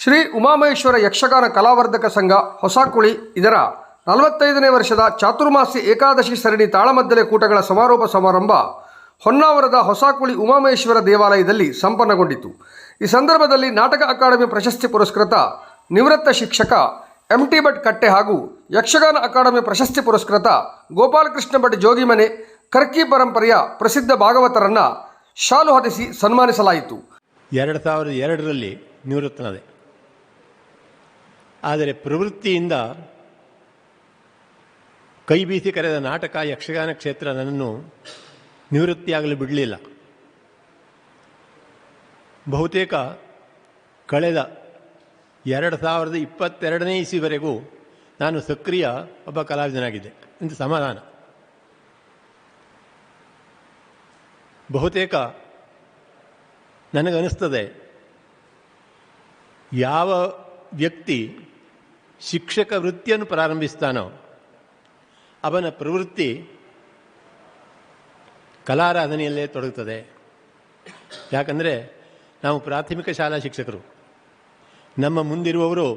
ಶ್ರೀ ಉಮಾಮಹೇಶ್ವರ ಯಕ್ಷಗಾನ ಕಲಾವರ್ಧಕ ಸಂಘ ಹೊಸಕುಳಿ ಇದರ 45ನೇ ವರ್ಷದ ಚಾತುರ್ಮಾಸಿ ಏಕಾದಶಿ ಸರಣಿ ತಾಳಮದ್ದಲೆ ಕೂಟಗಳ ಸಮಾರೋಪ ಸಮಾರಂಭ ಹೊನ್ನಾವರದ ಹೊಸಕುಳಿ ಉಮಾಮಹೇಶ್ವರ ದೇವಾಲಯದಲ್ಲಿ ಸಂಪನ್ನಗೊಂಡಿತು. ಈ ಸಂದರ್ಭದಲ್ಲಿ ನಾಟಕ ಅಕಾಡೆಮಿ ಪ್ರಶಸ್ತಿ ಪುರಸ್ಕೃತ ನಿವೃತ್ತ ಶಿಕ್ಷಕ MT ಭಟ್ ಕಟ್ಟೆ ಹಾಗೂ ಯಕ್ಷಗಾನ ಅಕಾಡೆಮಿ ಪ್ರಶಸ್ತಿ ಪುರಸ್ಕೃತ ಗೋಪಾಲಕೃಷ್ಣ ಭಟ್ ಜೋಗಿಮನೆ ಕರ್ಕಿ ಪರಂಪರೆಯ ಪ್ರಸಿದ್ಧ ಭಾಗವತರನ್ನು ಶಾಲು ಹೊದಿಸಿ ಸನ್ಮಾನಿಸಲಾಯಿತು. 2002ರಲ್ಲಿ ನಿವೃತ್ತನಾದೆ. ಆದರೆ ಪ್ರವೃತ್ತಿಯಿಂದ ಕೈ ಬೀಸಿ ಕರೆದ ನಾಟಕ ಯಕ್ಷಗಾನ ಕ್ಷೇತ್ರ ನನ್ನನ್ನು ನಿವೃತ್ತಿಯಾಗಲು ಬಿಡಲಿಲ್ಲ. ಬಹುತೇಕ ಕಳೆದ 2022ನೇ ಇಸ್ವಿವರೆಗೂ ನಾನು ಸಕ್ರಿಯ ಒಬ್ಬ ಕಲಾವಿದನಾಗಿದ್ದೆ ಎಂದು ಸಮಾಧಾನ. ಬಹುತೇಕ ನನಗನ್ನಿಸ್ತದೆ, ಯಾವ ವ್ಯಕ್ತಿ ಶಿಕ್ಷಕ ವೃತ್ತಿಯನ್ನು ಪ್ರಾರಂಭಿಸ್ತಾನೋ ಅವನ ಪ್ರವೃತ್ತಿ ಕಲಾರಾಧನೆಯಲ್ಲೇ ತೊಡಗುತ್ತದೆ. ಯಾಕಂದರೆ ನಾವು ಪ್ರಾಥಮಿಕ ಶಾಲಾ ಶಿಕ್ಷಕರು, ನಮ್ಮ ಮುಂದಿರುವವರು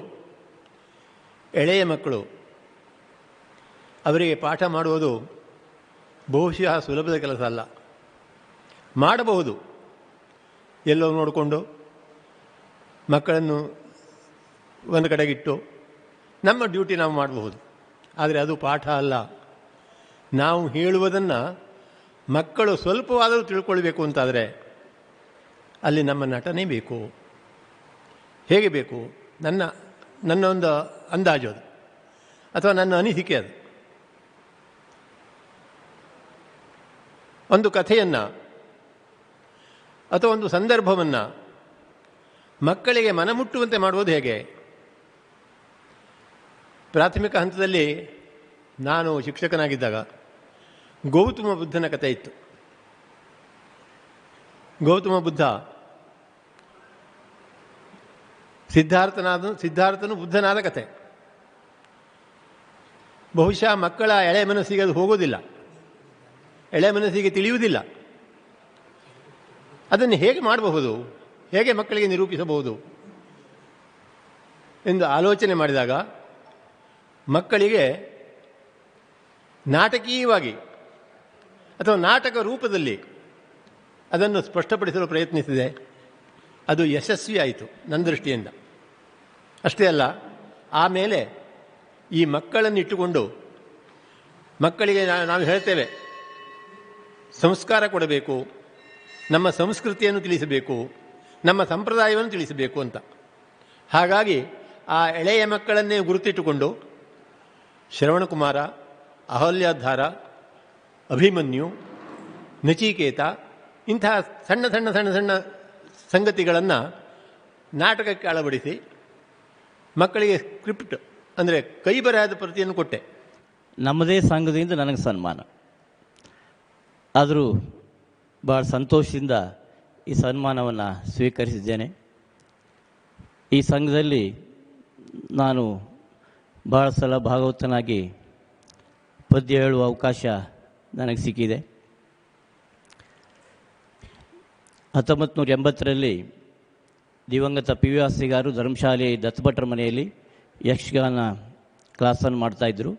ಎಳೆಯ ಮಕ್ಕಳು. ಅವರಿಗೆ ಪಾಠ ಮಾಡುವುದು ಬಹುಶಃ ಸುಲಭದ ಕೆಲಸ ಅಲ್ಲ. ಮಾಡಬಹುದು, ಎಲ್ಲೋ ನೋಡಿಕೊಂಡು ಮಕ್ಕಳನ್ನು ಒಂದು ಕಡೆಗಿಟ್ಟು ನಮ್ಮ ಡ್ಯೂಟಿ ನಾವು ಮಾಡಬಹುದು. ಆದರೆ ಅದು ಪಾಠ ಅಲ್ಲ. ನಾವು ಹೇಳುವುದನ್ನು ಮಕ್ಕಳು ಸ್ವಲ್ಪವಾದರೂ ತಿಳ್ಕೊಳ್ಬೇಕು ಅಂತಾದರೆ ಅಲ್ಲಿ ನಮ್ಮ ನಟನೆ ಬೇಕು. ಹೇಗೆ ಬೇಕು? ನನ್ನ ಒಂದು ಅಂದಾಜು ಅದು, ಅಥವಾ ನನ್ನ ಅನಿಸಿಕೆ ಅದು. ಒಂದು ಕಥೆಯನ್ನು ಅಥವಾ ಒಂದು ಸಂದರ್ಭವನ್ನು ಮಕ್ಕಳಿಗೆ ಮನಮುಟ್ಟುವಂತೆ ಮಾಡುವುದು ಹೇಗೆ? ಪ್ರಾಥಮಿಕ ಹಂತದಲ್ಲಿ ನಾನು ಶಿಕ್ಷಕನಾಗಿದ್ದಾಗ ಗೌತಮ ಬುದ್ಧನ ಕಥೆ ಇತ್ತು. ಗೌತಮ ಬುದ್ಧ ಸಿದ್ಧಾರ್ಥನು ಬುದ್ಧನಾದ ಕಥೆ. ಬಹುಶಃ ಮಕ್ಕಳ ಎಳೆ ಮನಸ್ಸಿಗೆ ಅದು ಹೋಗೋದಿಲ್ಲ, ಎಳೆ ಮನಸ್ಸಿಗೆ ತಿಳಿಯುವುದಿಲ್ಲ. ಅದನ್ನು ಹೇಗೆ ಮಾಡಬಹುದು, ಹೇಗೆ ಮಕ್ಕಳಿಗೆ ನಿರೂಪಿಸಬಹುದು ಎಂದು ಆಲೋಚನೆ ಮಾಡಿದಾಗ ಮಕ್ಕಳಿಗೆ ನಾಟಕೀಯವಾಗಿ ಅಥವಾ ನಾಟಕ ರೂಪದಲ್ಲಿ ಅದನ್ನು ಸ್ಪಷ್ಟಪಡಿಸಲು ಪ್ರಯತ್ನಿಸಿದೆ. ಅದು ಯಶಸ್ವಿ ಆಯಿತು ನನ್ನ ದೃಷ್ಟಿಯಿಂದ. ಅಷ್ಟೇ ಅಲ್ಲ, ಆಮೇಲೆ ಈ ಮಕ್ಕಳನ್ನಿಟ್ಟುಕೊಂಡು ಮಕ್ಕಳಿಗೆ ನಾವು ಹೇಳ್ತೇವೆ, ಸಂಸ್ಕಾರ ಕೊಡಬೇಕು, ನಮ್ಮ ಸಂಸ್ಕೃತಿಯನ್ನು ತಿಳಿಸಬೇಕು, ನಮ್ಮ ಸಂಪ್ರದಾಯವನ್ನು ತಿಳಿಸಬೇಕು ಅಂತ. ಹಾಗಾಗಿ ಆ ಎಳೆಯ ಮಕ್ಕಳನ್ನೇ ಗುರುತಿಟ್ಟುಕೊಂಡು ಶ್ರವಣಕುಮಾರ, ಅಹಲ್ಯಾಧಾರ, ಅಭಿಮನ್ಯು, ನಚಿಕೇತ ಇಂತಹ ಸಣ್ಣ ಸಣ್ಣ ಸಣ್ಣ ಸಣ್ಣ ಸಂಗತಿಗಳನ್ನು ನಾಟಕಕ್ಕೆ ಅಳವಡಿಸಿ ಮಕ್ಕಳಿಗೆ ಸ್ಕ್ರಿಪ್ಟ್ ಅಂದರೆ ಕೈ ಬರಹದ ಪ್ರತಿಯನ್ನು ಕೊಟ್ಟೆ. ನಮ್ಮದೇ ಸಂಘದಿಂದ ನನಗೆ ಸನ್ಮಾನ. ಆದರೂ ಭಾಳ ಸಂತೋಷದಿಂದ ಈ ಸನ್ಮಾನವನ್ನು ಸ್ವೀಕರಿಸಿದ್ದೇನೆ. ಈ ಸಂಘದಲ್ಲಿ ನಾನು ಭಾಳ ಸಲ ಭಾಗವತನಾಗಿ ಪದ್ಯ ಹೇಳುವ ಅವಕಾಶ ನನಗೆ ಸಿಕ್ಕಿದೆ. 1980ರಲ್ಲಿ ದಿವಂಗತ PV ಆಸ್ತಿಗಾರು ಧರ್ಮಶಾಲೆ ದತ್ತಭಟ್ರ ಮನೆಯಲ್ಲಿ ಯಕ್ಷಗಾನ ಕ್ಲಾಸನ್ನು ಮಾಡ್ತಾಯಿದ್ರು.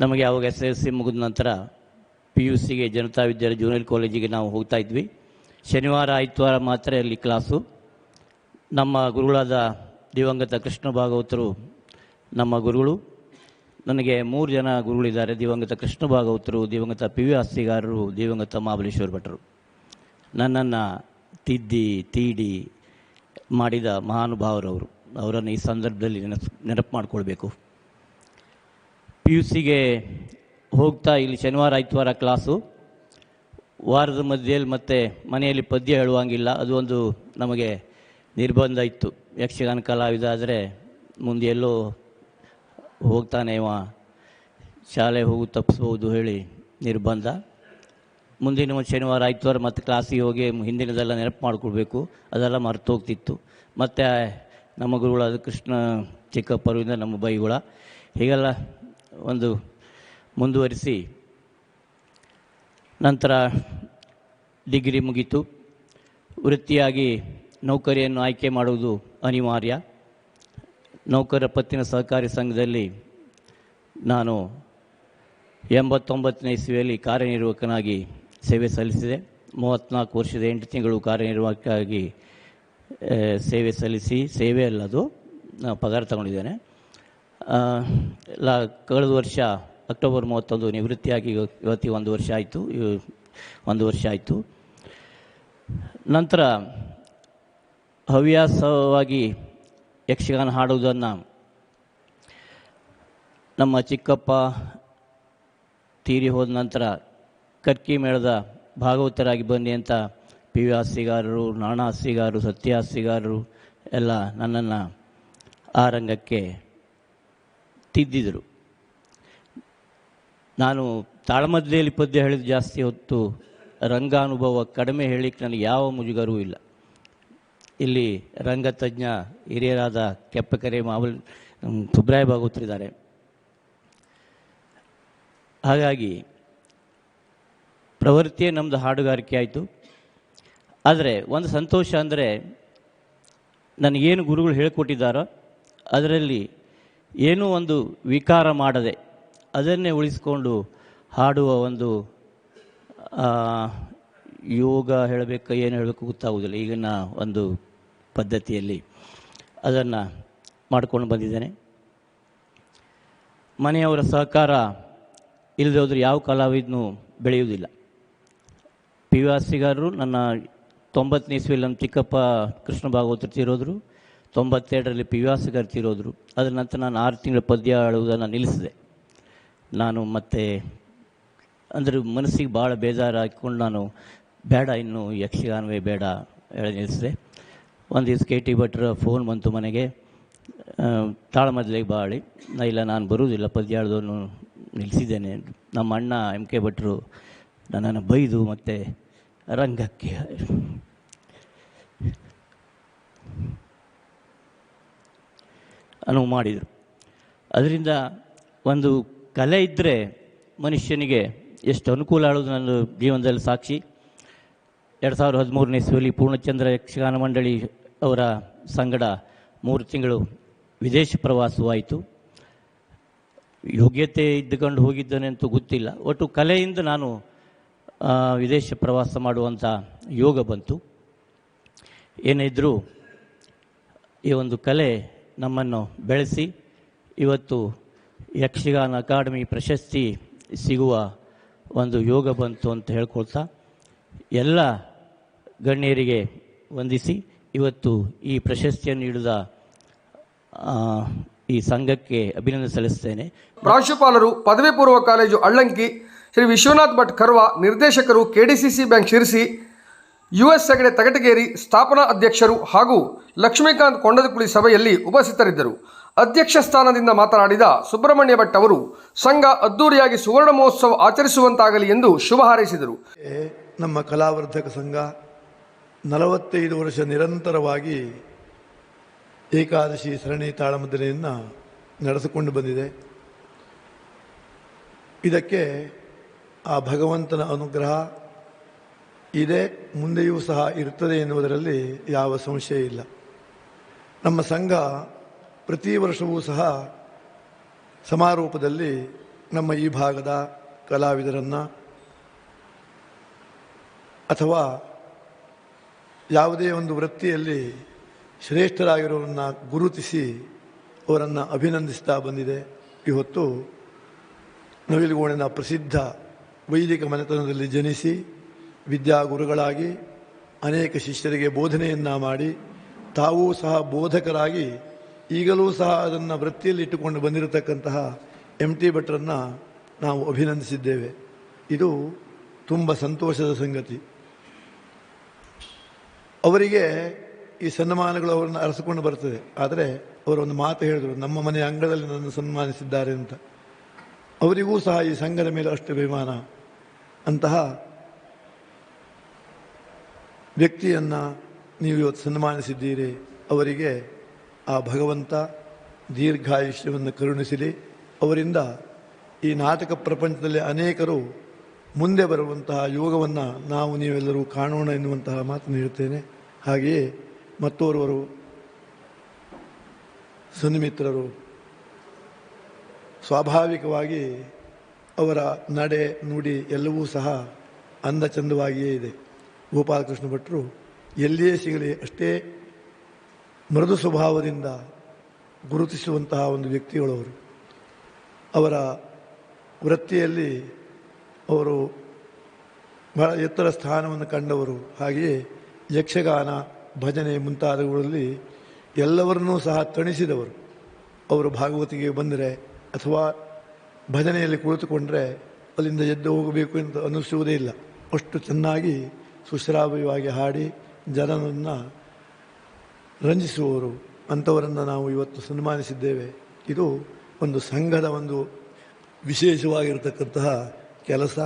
ನಮಗೆ ಆವಾಗ SSLC ಮುಗಿದ ನಂತರ PUCಗೆ ಜನತಾ ವಿದ್ಯಾಲಯ ಜೂನಿಯರ್ ಕಾಲೇಜಿಗೆ ನಾವು ಹೋಗ್ತಾ ಇದ್ವಿ. ಶನಿವಾರ ಆದಿತ್ಯವಾರ ಮಾತ್ರ ಅಲ್ಲಿ ಕ್ಲಾಸು. ನಮ್ಮ ಗುರುಗಳಾದ ದಿವಂಗತ ಕೃಷ್ಣ ಭಾಗವತರು ನಮ್ಮ ಗುರುಗಳು. ನನಗೆ 3 ಜನ ಗುರುಗಳಿದ್ದಾರೆ. ದಿವಂಗತ ಕೃಷ್ಣ ಭಾಗವತರು, ದಿವಂಗತ PV ಆಸ್ತಿಗಾರರು, ದಿವಂಗತ ಮಹಾಬಲೇಶ್ವರ ಭಟ್ರು. ನನ್ನನ್ನು ತಿದ್ದಿ ತೀಡಿ ಮಾಡಿದ ಮಹಾನುಭಾವರವರು. ಅವರನ್ನು ಈ ಸಂದರ್ಭದಲ್ಲಿ ನೆನಪು ಮಾಡಿಕೊಳ್ಬೇಕು. PUCಗೆ ಹೋಗ್ತಾ ಇಲ್ಲಿ ಶನಿವಾರ ಆದಿತ್ಯವಾರ ಕ್ಲಾಸು. ವಾರದ ಮಧ್ಯೆಯಲ್ಲಿ ಮತ್ತೆ ಮನೆಯಲ್ಲಿ ಪದ್ಯ ಹೇಳುವಂಗಿಲ್ಲ. ಅದು ಒಂದು ನಮಗೆ ನಿರ್ಬಂಧ ಇತ್ತು. ಯಕ್ಷಗಾನ ಕಲಾವಿದ ಆದರೆ ಮುಂದೆ ಎಲ್ಲೋ ಹೋಗ್ತಾನೆ ಇವ, ಶಾಲೆ ಹೋಗಿ ತಪ್ಪಿಸ್ಬೋದು ಹೇಳಿ ನಿರ್ಬಂಧ. ಮುಂದಿನ ಒಂದು ಶನಿವಾರ ಆದಿತ್ಯವಾರ ಮತ್ತೆ ಕ್ಲಾಸಿಗೆ ಹೋಗಿ ಹಿಂದಿನದೆಲ್ಲ ನೆನಪು ಮಾಡಿಕೊಡ್ಬೇಕು. ಅದೆಲ್ಲ ಮರೆತು ಹೋಗ್ತಿತ್ತು. ಮತ್ತು ನಮ್ಮ ಗುರುಗಳಾದ ಕೃಷ್ಣ ಚಿಕ್ಕಪ್ಪರಿಂದ ನಮ್ಮ ಬೈಗುಳ ಹೀಗೆಲ್ಲ ಒಂದು ಮುಂದುವರಿಸಿ ನಂತರ ಡಿಗ್ರಿ ಮುಗೀತು. ವೃತ್ತಿಯಾಗಿ ನೌಕರಿಯನ್ನು ಆಯ್ಕೆ ಮಾಡುವುದು ಅನಿವಾರ್ಯ. ನೌಕರರ ಪತ್ತಿನ ಸಹಕಾರಿ ಸಂಘದಲ್ಲಿ ನಾನು 89ನೇ ಇಸ್ವಿಯಲ್ಲಿ ಕಾರ್ಯನಿರ್ವಾಹಕನಾಗಿ ಸೇವೆ ಸಲ್ಲಿಸಿದೆ. 34 ವರ್ಷದ 8 ತಿಂಗಳು ಕಾರ್ಯನಿರ್ವಾಹಕರಾಗಿ ಸೇವೆ ಸಲ್ಲಿಸಿ, ಸೇವೆ ಅಲ್ಲದು ಪಗಾರ ತಗೊಂಡಿದ್ದೇನೆ. ಕಳೆದ ವರ್ಷ ಅಕ್ಟೋಬರ್ 31 ನಿವೃತ್ತಿಯಾಗಿ ಇವತ್ತಿಗೆ 1 ವರ್ಷ ಆಯಿತು. ನಂತರ ಹವ್ಯಾಸವಾಗಿ ಯಕ್ಷಗಾನ ಹಾಡುವುದನ್ನು ನಮ್ಮ ಚಿಕ್ಕಪ್ಪ ತೀರಿ ಹೋದ ನಂತರ ಕರ್ಕಿ ಮೇಳದ ಭಾಗವತರಾಗಿ ಬನ್ನಿ ಅಂತ ಪಿ ವಿ ಹಾಸ್ಯಗಾರರು, ನಾಣ ಹಾಸ್ಯಗಾರರು, ಸತ್ಯ ಹಾಸ್ಯಗಾರರು ಎಲ್ಲ ನನ್ನನ್ನು ಆ ರಂಗಕ್ಕೆ ತಿದ್ದಿದರು. ನಾನು ತಾಳಮದ್ದಲೆಯಲ್ಲಿ ಪದ್ಯ ಹೇಳಿದ ಜಾಸ್ತಿ ಹೊತ್ತು ರಂಗಾನುಭವ ಕಡಿಮೆ ಹೇಳಲಿಕ್ಕೆ ನನಗೆ ಯಾವ ಮುಜುಗರವೂ ಇಲ್ಲ. ಇಲ್ಲಿ ರಂಗತಜ್ಞ ಹಿರಿಯರಾದ ಕೆಪ್ಪಕೆರೆ ಸುಬ್ರಾಯ ಭಾಗವತರಿದ್ದಾರೆ. ಹಾಗಾಗಿ ಪ್ರವೃತ್ತಿಯೇ ನಮ್ಮದು ಹಾಡುಗಾರಿಕೆ ಆಯಿತು. ಆದರೆ ಒಂದು ಸಂತೋಷ ಅಂದರೆ ನನಗೇನು ಗುರುಗಳು ಹೇಳಿಕೊಟ್ಟಿದ್ದಾರೋ ಅದರಲ್ಲಿ ಏನೂ ಒಂದು ವಿಕಾರ ಮಾಡದೆ ಅದನ್ನೇ ಉಳಿಸ್ಕೊಂಡು ಹಾಡುವ ಒಂದು ಯೋಗ ಹೇಳಬೇಕು, ಏನು ಹೇಳಬೇಕು ಗೊತ್ತಾಗುವುದಿಲ್ಲ. ಈಗಿನ ಒಂದು ಪದ್ಧತಿಯಲ್ಲಿ ಅದನ್ನು ಮಾಡಿಕೊಂಡು ಬಂದಿದ್ದೇನೆ. ಮನೆಯವರ ಸಹಕಾರ ಇಲ್ಲದೆ ಹೋದರೆ ಯಾವ ಕಲಾವಿದನೂ ಬೆಳೆಯುವುದಿಲ್ಲ. ಪಿ ವಿ ಹಾಸ್ಯಗಾರರು ನನ್ನ 90ನೇ ಇಸ್ವಿಯಲ್ಲಿ ನಮ್ಮ ಚಿಕ್ಕಪ್ಪ ಕೃಷ್ಣ ಭಾಗವತರು ತೀರೋದ್ರು. 92ರಲ್ಲಿ ಪಿ ವಿ ಹಾಸ್ಯಗಾರರು ತೀರೋದ್ರು. ಅದರ ನಂತರ ನಾನು 6 ತಿಂಗಳ ಪದ್ಯ ಆಡುವುದನ್ನು ನಿಲ್ಲಿಸಿದೆ. ನಾನು ಮತ್ತೆ ಅಂದರೆ ಮನಸ್ಸಿಗೆ ಭಾಳ ಬೇಜಾರು ಹಾಕಿಕೊಂಡು ನಾನು ಬೇಡ, ಇನ್ನು ಯಕ್ಷಗಾನವೇ ಬೇಡ ಹೇಳಿ ನಿಲ್ಲಿಸಿದೆ. ಒಂದು ದಿವಸ ಕೆ ಟಿ ಭಟ್ರ ಫೋನ್ ಬಂತು ಮನೆಗೆ, ತಾಳಮದ್ದಲೆಗೆ ಬಾಳಿ. ಇಲ್ಲ, ನಾನು ಬರುವುದಿಲ್ಲ, ಪದ್ಯ ಆಡೋದನ್ನು ನಿಲ್ಲಿಸಿದ್ದೇನೆ. ನಮ್ಮ ಅಣ್ಣ ಎಂ ಕೆ ಭಟ್ರು ನನ್ನನ್ನು ಬೈದು ಮತ್ತು ರಂಗಕ್ಕೆ ಅನುವು ಮಾಡಿದರು. ಅದರಿಂದ ಒಂದು ಕಲೆ ಇದ್ದರೆ ಮನುಷ್ಯನಿಗೆ ಎಷ್ಟು ಅನುಕೂಲ ಆಡೋದು ನನ್ನ ಜೀವನದಲ್ಲಿ ಸಾಕ್ಷಿ. 2013ನೇ ಇಸ್ವಿಯಲ್ಲಿ ಪೂರ್ಣಚಂದ್ರ ಯಕ್ಷಗಾನ ಮಂಡಳಿ ಅವರ ಸಂಗಡ 3 ತಿಂಗಳು ವಿದೇಶ ಪ್ರವಾಸವಾಯಿತು. ಯೋಗ್ಯತೆ ಇದ್ದುಕೊಂಡು ಹೋಗಿದ್ದೇನೆ ಅಂತೂ ಗೊತ್ತಿಲ್ಲ. ಒಟ್ಟು ಕಲೆಯಿಂದ ನಾನು ವಿದೇಶ ಪ್ರವಾಸ ಮಾಡುವಂಥ ಯೋಗ ಬಂತು. ಏನೇ ಇದ್ದರೂ ಈ ಒಂದು ಕಲೆ ನಮ್ಮನ್ನು ಬೆಳೆಸಿ ಇವತ್ತು ಯಕ್ಷಗಾನ ಅಕಾಡೆಮಿ ಪ್ರಶಸ್ತಿ ಸಿಗುವ ಒಂದು ಯೋಗ ಬಂತು ಅಂತ ಹೇಳ್ಕೊಳ್ತಾ ಎಲ್ಲ ಗಣ್ಯರಿಗೆ ವಂದಿಸಿ ಇವತ್ತು ಈ ಪ್ರಶಸ್ತಿಯನ್ನು ನೀಡಿದ ಈ ಸಂಘಕ್ಕೆ ಅಭಿನಂದನೆ ಸಲ್ಲಿಸ್ತೇನೆ. ಪ್ರಾಂಶುಪಾಲರು ಪದವಿ ಪೂರ್ವ ಕಾಲೇಜು ಅಳ್ಳಂಕಿ ಶ್ರೀ ವಿಶ್ವನಾಥ್ ಭಟ್ ಕರ್ವ, ನಿರ್ದೇಶಕರು KDCC bank Sirsi, US Hegde Tagataggeri, ಸ್ಥಾಪನಾ ಅಧ್ಯಕ್ಷರು ಹಾಗೂ ಲಕ್ಷ್ಮೀಕಾಂತ್ ಕೊಂಡದಕುಳಿ ಸಭೆಯಲ್ಲಿ ಉಪಸ್ಥಿತರಿದ್ದರು. ಅಧ್ಯಕ್ಷ ಸ್ಥಾನದಿಂದ ಮಾತನಾಡಿದ ಸುಬ್ರಹ್ಮಣ್ಯ ಭಟ್ ಅವರು ಸಂಘ ಅದ್ದೂರಿಯಾಗಿ ಸುವರ್ಣ ಮಹೋತ್ಸವ ಆಚರಿಸುವಂತಾಗಲಿ ಎಂದು ಶುಭ ಹಾರೈಸಿದರು. ನಮ್ಮ ಕಲಾವರ್ಧಕ ಸಂಘ 45 ವರ್ಷ ನಿರಂತರವಾಗಿ ಏಕಾದಶಿ ಸರಣಿ ತಾಳಮದ್ದಲೆಯನ್ನು ನಡೆಸಿಕೊಂಡು ಬಂದಿದೆ. ಇದಕ್ಕೆ ಆ ಭಗವಂತನ ಅನುಗ್ರಹ ಇದೆ, ಮುಂದೆಯೂ ಸಹ ಇರ್ತದೆ ಎನ್ನುವುದರಲ್ಲಿ ಯಾವ ಸಂಶಯ ಇಲ್ಲ. ನಮ್ಮ ಸಂಘ ಪ್ರತಿ ವರ್ಷವೂ ಸಹ ಸಮಾರೋಪದಲ್ಲಿ ನಮ್ಮ ಈ ಭಾಗದ ಕಲಾವಿದರನ್ನು ಅಥವಾ ಯಾವುದೇ ಒಂದು ವೃತ್ತಿಯಲ್ಲಿ ಶ್ರೇಷ್ಠರಾಗಿರೋರನ್ನು ಗುರುತಿಸಿ ಅವರನ್ನು ಅಭಿನಂದಿಸ್ತಾ ಬಂದಿದೆ. ಇವತ್ತು ನವಿಲುಗೋಡಿನ ಪ್ರಸಿದ್ಧ ವೈದಿಕ ಮನೆತನದಲ್ಲಿ ಜನಿಸಿ ವಿದ್ಯಾಗುರುಗಳಾಗಿ ಅನೇಕ ಶಿಷ್ಯರಿಗೆ ಬೋಧನೆಯನ್ನು ಮಾಡಿ ತಾವೂ ಸಹ ಬೋಧಕರಾಗಿ ಈಗಲೂ ಸಹ ಅದನ್ನು ವೃತ್ತಿಯಲ್ಲಿ ಇಟ್ಟುಕೊಂಡು ಬಂದಿರತಕ್ಕಂತಹ MT ಭಟ್ರನ್ನು ನಾವು ಅಭಿನಂದಿಸಿದ್ದೇವೆ. ಇದು ತುಂಬ ಸಂತೋಷದ ಸಂಗತಿ. ಅವರಿಗೆ ಈ ಸನ್ಮಾನಗಳು ಅವರನ್ನು ಅರಸಿಕೊಂಡು ಬರ್ತದೆ. ಆದರೆ ಅವರೊಂದು ಮಾತು ಹೇಳಿದರು, ನಮ್ಮ ಮನೆಯ ಅಂಗಳದಲ್ಲಿ ನನ್ನನ್ನು ಸನ್ಮಾನಿಸಿದ್ದಾರೆ ಅಂತ. ಅವರಿಗೂ ಸಹ ಈ ಸಂಘದ ಮೇಲೆ ಅಷ್ಟು ಅಭಿಮಾನ. ಅಂತಹ ವ್ಯಕ್ತಿಯನ್ನು ನೀವು ಇವತ್ತು ಸನ್ಮಾನಿಸಿದ್ದೀರಿ. ಅವರಿಗೆ ಆ ಭಗವಂತ ದೀರ್ಘಾಯುಷ್ಯವನ್ನು ಕರುಣಿಸಲಿ. ಅವರಿಂದ ಈ ನಾಟಕ ಪ್ರಪಂಚದಲ್ಲಿ ಅನೇಕರು ಮುಂದೆ ಬರುವಂತಹ ಯೋಗವನ್ನು ನಾವು ನೀವೆಲ್ಲರೂ ಕಾಣೋಣ ಎನ್ನುವಂತಹ ಮಾತನ್ನು ಹೇಳ್ತೇನೆ. ಹಾಗೆಯೇ ಮತ್ತೋರ್ವರು ಸನ್ನಿಮಿತ್ರರು ಸ್ವಾಭಾವಿಕವಾಗಿ ಅವರ ನಡೆ ನುಡಿ ಎಲ್ಲವೂ ಸಹ ಅಂದಚಂದವಾಗಿಯೇ ಇದೆ. ಗೋಪಾಲಕೃಷ್ಣ ಭಟ್ರು ಎಲ್ಲಿಯೇ ಸಿಗಲಿ ಅಷ್ಟೇ ಮೃದು ಸ್ವಭಾವದಿಂದ ಗುರುತಿಸುವಂತಹ ಒಂದು ವ್ಯಕ್ತಿಗಳವರು. ಅವರ ವೃತ್ತಿಯಲ್ಲಿ ಅವರು ಬಹಳ ಎತ್ತರ ಸ್ಥಾನವನ್ನು ಕಂಡವರು. ಹಾಗೆಯೇ ಯಕ್ಷಗಾನ, ಭಜನೆ ಮುಂತಾದವುಗಳಲ್ಲಿ ಎಲ್ಲವರನ್ನೂ ಸಹ ತಣಿಸಿದವರು. ಅವರು ಭಾಗವತಿಗೆ ಬಂದರೆ ಅಥವಾ ಭಜನೆಯಲ್ಲಿ ಕುಳಿತುಕೊಂಡರೆ ಅಲ್ಲಿಂದ ಎದ್ದು ಹೋಗಬೇಕು ಅಂತ ಅನ್ನಿಸುವುದೇ ಇಲ್ಲ. ಅಷ್ಟು ಚೆನ್ನಾಗಿ ಸುಶ್ರಾವ್ಯವಾಗಿ ಹಾಡಿ ಜನರನ್ನು ರಂಜಿಸುವವರು. ಅಂಥವರನ್ನು ನಾವು ಇವತ್ತು ಸನ್ಮಾನಿಸಿದ್ದೇವೆ. ಇದು ಒಂದು ಸಂಘದ ಒಂದು ವಿಶೇಷವಾಗಿರತಕ್ಕಂತಹ ಕೆಲಸ.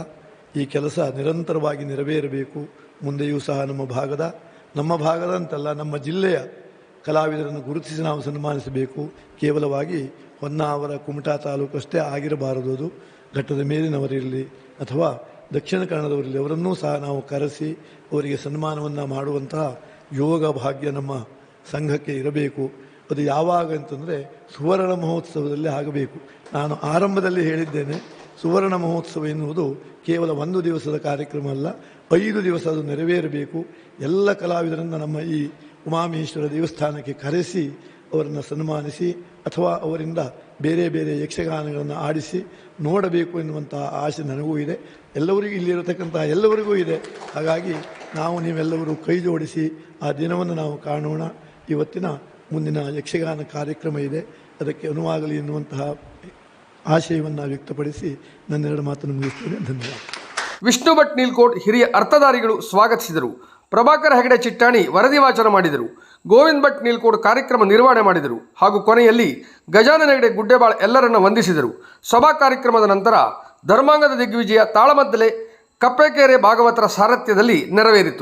ಈ ಕೆಲಸ ನಿರಂತರವಾಗಿ ನೆರವೇರಬೇಕು. ಮುಂದೆಯೂ ಸಹ ನಮ್ಮ ಭಾಗದ ಅಂತಲ್ಲ, ನಮ್ಮ ಜಿಲ್ಲೆಯ ಕಲಾವಿದರನ್ನು ಗುರುತಿಸಿ ನಾವು ಸನ್ಮಾನಿಸಬೇಕು. ಕೇವಲವಾಗಿ ಹೊನ್ನಾವರ, ಕುಮಟಾ ತಾಲೂಕು ಅಷ್ಟೇ ಆಗಿರಬಾರದು. ಅದು ಘಟ್ಟದ ಮೇಲಿನವರಿರಲಿ ಅಥವಾ ದಕ್ಷಿಣ ಕನ್ನಡದವರಿರಲಿ, ಅವರನ್ನೂ ಸಹ ನಾವು ಕರೆಸಿ ಅವರಿಗೆ ಸನ್ಮಾನವನ್ನು ಮಾಡುವಂತಹ ಯೋಗ ಭಾಗ್ಯ ನಮ್ಮ ಸಂಘಕ್ಕೆ ಇರಬೇಕು. ಅದು ಯಾವಾಗ ಅಂತಂದರೆ ಸುವರ್ಣ ಮಹೋತ್ಸವದಲ್ಲಿ ಆಗಬೇಕು. ನಾನು ಆರಂಭದಲ್ಲಿ ಹೇಳಿದ್ದೇನೆ, ಸುವರ್ಣ ಮಹೋತ್ಸವ ಎನ್ನುವುದು ಕೇವಲ 1 ದಿವಸದ ಕಾರ್ಯಕ್ರಮ ಅಲ್ಲ, 5 ದಿವಸ ಅದು ನೆರವೇರಬೇಕು. ಎಲ್ಲ ಕಲಾವಿದರನ್ನು ನಮ್ಮ ಈ ಉಮಾಮಹೇಶ್ವರ ದೇವಸ್ಥಾನಕ್ಕೆ ಕರೆಸಿ ಅವರನ್ನು ಸನ್ಮಾನಿಸಿ ಅಥವಾ ಅವರಿಂದ ಬೇರೆ ಬೇರೆ ಯಕ್ಷಗಾನಗಳನ್ನು ಆಡಿಸಿ ನೋಡಬೇಕು ಎನ್ನುವಂತಹ ಆಸೆ ನನಗೂ ಇದೆ, ಎಲ್ಲರಿಗೂ ಇಲ್ಲಿರತಕ್ಕಂತಹ ಎಲ್ಲರಿಗೂ ಇದೆ. ಹಾಗಾಗಿ ನೀವೆಲ್ಲರೂ ಕೈ ಜೋಡಿಸಿ ಆ ದಿನವನ್ನು ನಾವು ಕಾಣೋಣ. ಇವತ್ತಿನ ಮುಂದಿನ ಯಕ್ಷಗಾನ ಕಾರ್ಯಕ್ರಮ ಇದೆ, ಅದಕ್ಕೆ ಅನುವಾಗಲಿ ಎನ್ನುವಂತಹ ಆಶಯವನ್ನು ವ್ಯಕ್ತಪಡಿಸಿ ನನ್ನೆರಡು ಮಾತನ್ನು ಮುಗಿಸ್ತೇನೆ. ಧನ್ಯವಾದ. ವಿಷ್ಣು ಭಟ್ ನೀಲ್ಕೋಟ್ ಹಿರಿಯ ಅರ್ಥಧಾರಿಗಳು ಸ್ವಾಗತಿಸಿದರು. ಪ್ರಭಾಕರ್ ಹೆಗಡೆ ಚಿಟ್ಟಾಣಿ ವರದಿ ವಾಚನ ಮಾಡಿದರು. ಗೋವಿಂದ್ ಭಟ್ ನೀಲ್ಕೋಟ್ ಕಾರ್ಯಕ್ರಮ ನಿರ್ವಹಣೆ ಮಾಡಿದರು. ಹಾಗೂ ಕೊನೆಯಲ್ಲಿ ಗಜಾನನ ಹೆಗಡೆ ಗುಡ್ಡೆಬಾಳ್ ಎಲ್ಲರನ್ನ ವಂದಿಸಿದರು. ಸಭಾ ಕಾರ್ಯಕ್ರಮದ ನಂತರ ಧರ್ಮಾಂಗದ ದಿಗ್ವಿಜಯ ತಾಳಮದ್ದಲೆ ಕಪ್ಪೆಕೆರೆ ಭಾಗವತರ ಸಾರಥ್ಯದಲ್ಲಿ ನೆರವೇರಿತು.